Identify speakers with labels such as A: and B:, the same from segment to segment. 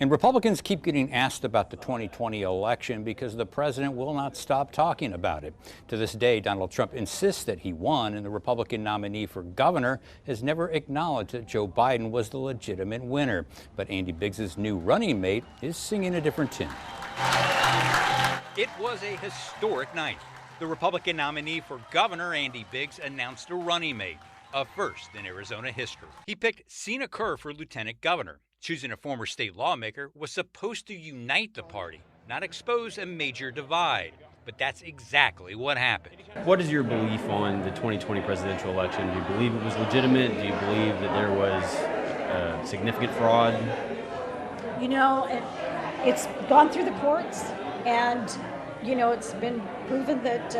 A: And Republicans keep getting asked about the 2020 election because the president will not stop talking about it. To this day, Donald Trump insists that he won, and the Republican nominee for governor has never acknowledged that Joe Biden was the legitimate winner. But Andy Biggs's new running mate is singing a different tune. It was a historic night. The Republican nominee for governor, Andy Biggs, announced a running mate, a first in Arizona history. He picked Sine Kerr for lieutenant governor. Choosing a former state lawmaker was supposed to unite the party, not expose a major divide. But that's exactly what happened.
B: What is your belief on the 2020 presidential election? Do you believe it was legitimate? Do you believe that there was significant fraud?
C: You know, it's gone through the courts, and, you know, it's been proven that,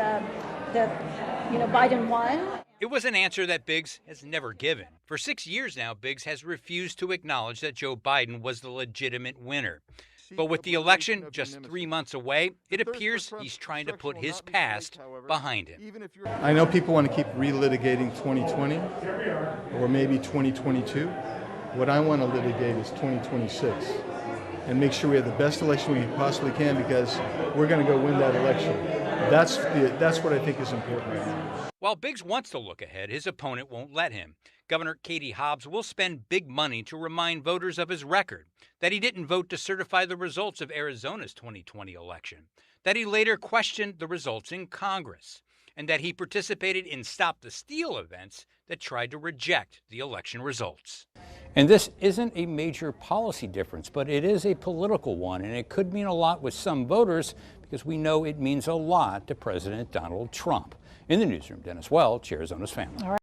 C: Biden won.
A: It was an answer that Biggs has never given. For 6 years now, Biggs has refused to acknowledge that Joe Biden was the legitimate winner. But with the election just 3 months away, it appears he's trying to put his past behind him.
D: I know people want to keep relitigating 2020 or maybe 2022. What I want to litigate is 2026 and make sure we have the best election we possibly can, because we're going to go win that election. That's what I think is important right now.
A: While Biggs wants to look ahead, his opponent won't let him. Governor Katie Hobbs will spend big money to remind voters of his record, that he didn't vote to certify the results of Arizona's 2020 election, that he later questioned the results in Congress, and that he participated in Stop the Steal events that tried to reject the election results. And this isn't a major policy difference, but it is a political one, and it could mean a lot with some voters because we know it means a lot to President Donald Trump. In the newsroom, Dennis Welch, Arizona's Family.